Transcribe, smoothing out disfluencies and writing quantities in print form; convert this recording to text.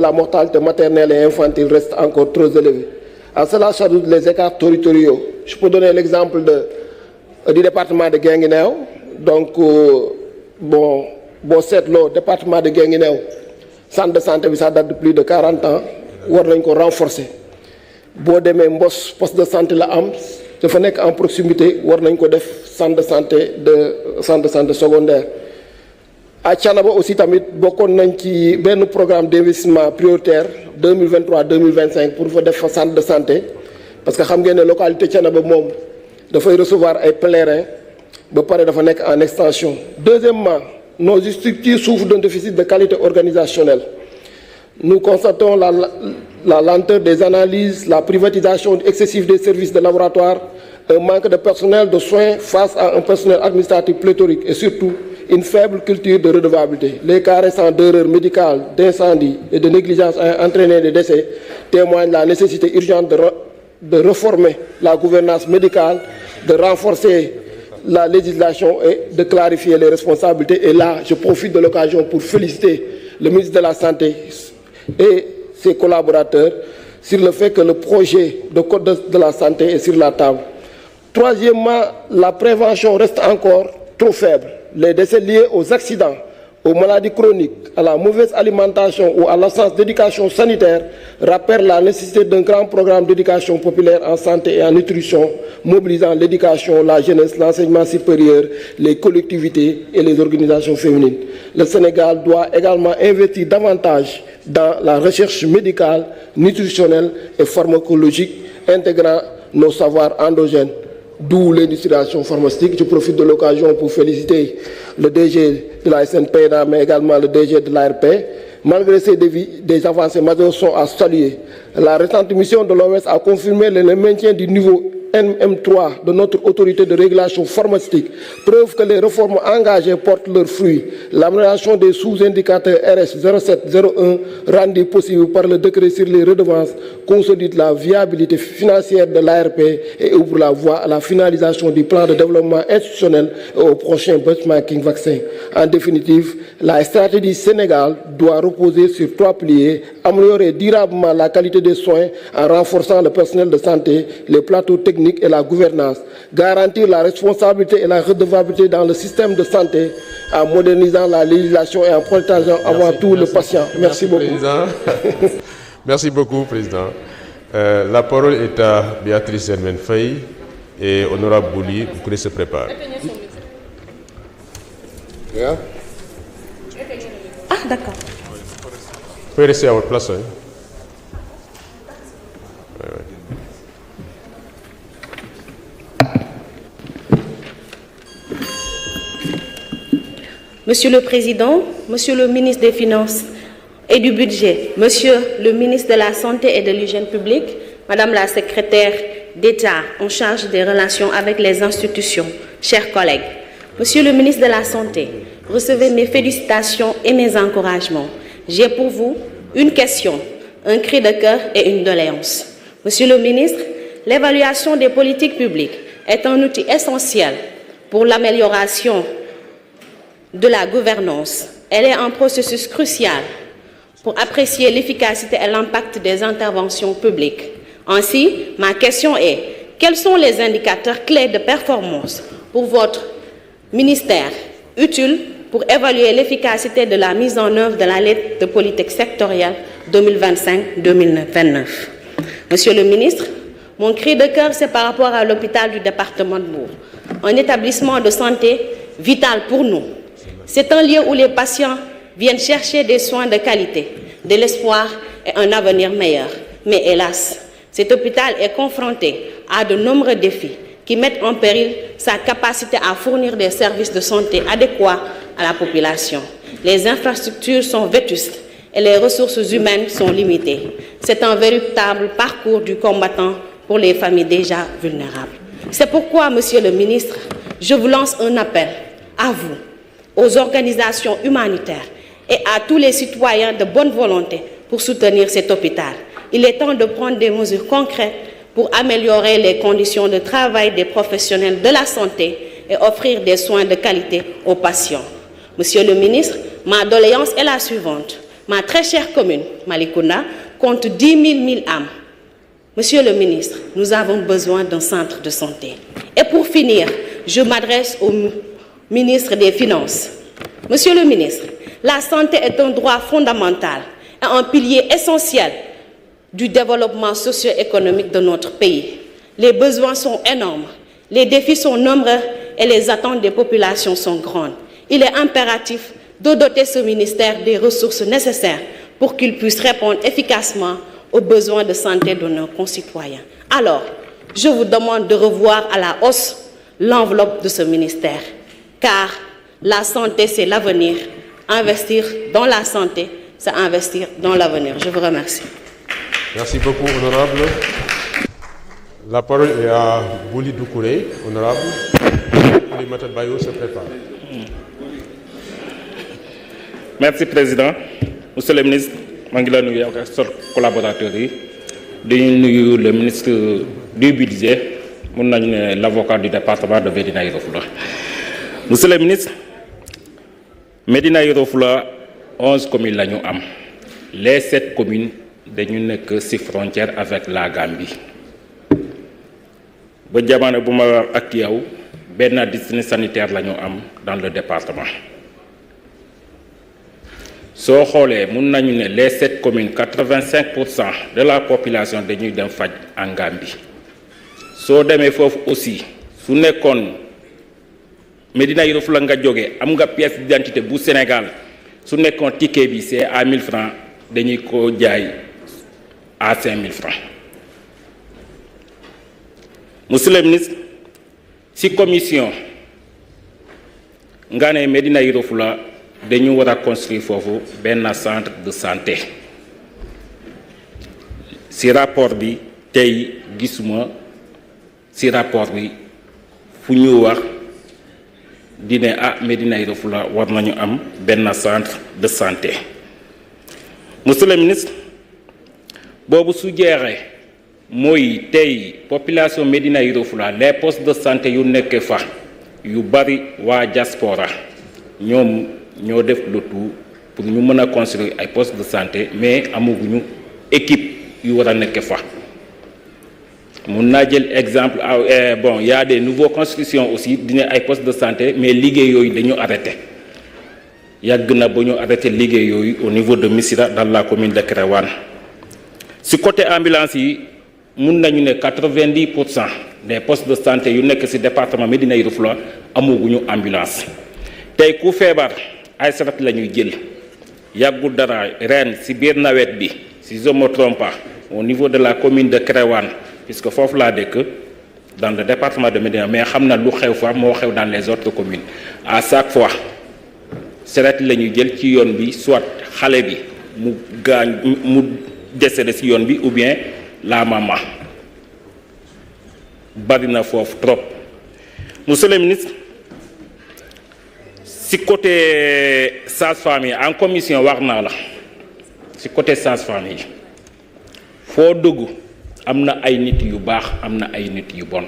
la mortalité maternelle et infantile reste encore trop élevée. À cela s'ajoutent les écarts territoriaux. Je peux donner l'exemple du département de Guinguinéo. Donc, c'est le département de Guinguinéo. Centre de santé, ça date de plus de 40 ans. On doit renforcer. Si on poste de santé la am, en proximité, on doit faire centre de santé secondaire. À Thiénaba aussi, nous avons un programme d'investissement prioritaire 2023-2025 pour faire des centres de santé. Parce que la localité de Thiénaba doit recevoir un pèlerin en extension. Deuxièmement, nos structures souffrent d'un déficit de qualité organisationnelle. Nous constatons la lenteur des analyses, la privatisation excessive des services de laboratoire, un manque de personnel de soins face à un personnel administratif pléthorique et surtout une faible culture de redevabilité. Les cas récents d'erreurs médicales, d'incendie et de négligence ayant entraîné des décès témoignent de la nécessité urgente de réformer la gouvernance médicale, de renforcer la législation et de clarifier les responsabilités. Et là, je profite de l'occasion pour féliciter le ministre de la Santé et ses collaborateurs sur le fait que le projet de code de la santé est sur la table. Troisièmement, la prévention reste encore trop faible. Les décès liés aux accidents, aux maladies chroniques, à la mauvaise alimentation ou à l'absence d'éducation sanitaire rappellent la nécessité d'un grand programme d'éducation populaire en santé et en nutrition, mobilisant l'éducation, la jeunesse, l'enseignement supérieur, les collectivités et les organisations féminines. Le Sénégal doit également investir davantage dans la recherche médicale, nutritionnelle et pharmacologique, intégrant nos savoirs endogènes. D'où l'industrialisation pharmaceutique. Je profite de l'occasion pour féliciter le DG de la SNP, mais également le DG de l'ARP. Malgré ces défis, des avancées majeures sont à saluer. La récente mission de l'OMS a confirmé le maintien du niveau NM3 de notre autorité de régulation pharmaceutique, preuve que les réformes engagées portent leurs fruits. L'amélioration des sous-indicateurs RS 0701 rendue possible par le décret sur les redevances consolide la viabilité financière de l'ARP et ouvre la voie à la finalisation du plan de développement institutionnel et au prochain benchmarking vaccin. En définitive, la stratégie Sénégal doit reposer sur 3 piliers: améliorer durablement la qualité des soins en renforçant le personnel de santé, les plateaux techniques et la gouvernance, garantir la responsabilité et la redevabilité dans le système de santé en modernisant la législation et en protégeant avant tout le patient. Merci beaucoup. Merci beaucoup, Président. La parole est à Béatrice Hermène Faye et Honorable Bouli, vous pouvez se préparer. Ah, d'accord. Vous pouvez rester à votre place. Hein. Monsieur le Président, Monsieur le ministre des Finances et du Budget, Monsieur le ministre de la Santé et de l'Hygiène publique, Madame la secrétaire d'État en charge des relations avec les institutions, chers collègues, Monsieur le ministre de la Santé, recevez mes félicitations et mes encouragements. J'ai pour vous une question, un cri de cœur et une doléance. Monsieur le ministre, l'évaluation des politiques publiques est un outil essentiel pour l'amélioration de la gouvernance. Elle est un processus crucial pour apprécier l'efficacité et l'impact des interventions publiques. Ainsi, ma question est, quels sont les indicateurs clés de performance pour votre ministère utiles pour évaluer l'efficacité de la mise en œuvre de la lettre de politique sectorielle 2025-2029? Monsieur le ministre, mon cri de cœur, c'est par rapport à l'hôpital du département de Mbour, un établissement de santé vital pour nous. C'est un lieu où les patients viennent chercher des soins de qualité, de l'espoir et un avenir meilleur. Mais hélas, cet hôpital est confronté à de nombreux défis qui mettent en péril sa capacité à fournir des services de santé adéquats à la population. Les infrastructures sont vétustes et les ressources humaines sont limitées. C'est un véritable parcours du combattant pour les familles déjà vulnérables. C'est pourquoi, Monsieur le ministre, je vous lance un appel à vous, aux organisations humanitaires et à tous les citoyens de bonne volonté pour soutenir cet hôpital. Il est temps de prendre des mesures concrètes pour améliorer les conditions de travail des professionnels de la santé et offrir des soins de qualité aux patients. Monsieur le ministre, ma doléance est la suivante. Ma très chère commune, Malicounda, compte 10 000 âmes. Monsieur le ministre, nous avons besoin d'un centre de santé. Et pour finir, je m'adresse au ministre des Finances. Monsieur le ministre, la santé est un droit fondamental et un pilier essentiel du développement socio-économique de notre pays. Les besoins sont énormes, les défis sont nombreux et les attentes des populations sont grandes. Il est impératif de doter ce ministère des ressources nécessaires pour qu'il puisse répondre efficacement aux besoins de santé de nos concitoyens. Alors, je vous demande de revoir à la hausse l'enveloppe de ce ministère, car la santé, c'est l'avenir. Investir dans la santé, c'est investir dans l'avenir. Je vous remercie. Merci beaucoup, honorable. La parole est à Bouli Doucouré, honorable. Les Matabayo se préparent. Merci, Président. Monsieur le ministre, je suis un collaborateur. Je suis le ministre du budget, l'avocat du département de Médina Yoro Foulah. Monsieur le ministre, Médina Yoro Foulah, 11 communes la ñu am. Les 7 communes dañu nekk ci frontière avec la Gambie. Ba jamono bu ma wax ak yow benn district sanitaire la ñu am dans le département. Soo xoolee mun nañu ne les 7 communes 85% de la population dañuy dem faj en Gambie. Soo demee foofu aussi su nekkoon Médina Yoro Foulah nga jógee am nga pièce d'identité bu Sénégal su nekkoon ticket bi c'est à 1000 francs dañuy ko jaay à 5000 francs. Monsieur le ministre, si commission nga ne Médina Yoro Foulah dañu war a construire foofu benn centre de santé. Si rapport bi tey gisuma si rapport bi fu ñu wax dine Médina Yoro Foulah war nañu am benn centre de santé. Monsieur le ministre, boobu su jeexee mooy tey population Médina Yoro Foulah les postes de santé yu nekk fa yu bari waa diaspora ñoom ñoo def le tout pour ñu mën a construire ay postes de santé mais amaguñu équipe yu war a nekk fa. mun naa jël exemple bon il y a des nouveaux constructions aussi dina ay postes de santé mais liggéey yooyu dañu arrêté yàgg na ba ñu arrêté liggéey yooyu au niveau de Missirah dans la commune de Kéréwan. Si côté ambulance yi mun nañu ne 90% des postes de santé yu nekk ci département Médina Yoro Foulah amaguñu ambulance. Tey ku feebar ay saret la ñuy jël yàggul dara ren ci biir nawet bi si je me trompe pas au niveau de la commune de Kéréwan puisque foofu laa dëkk dans le département de Médina mais xam na lu xew fa moo xew dans les autres communes à chaque fois saret la ñuy jël ci yoon bi soit xale bi mu gaañ mu décédé ci yoon bi ou bien la maman bari na foofu trop. Monsieur le ministre, si côté sage-femme yi en commission wax naa la si côté sage-femme yi foo dugg am na ay nit yu baax am na ay nit yu bon.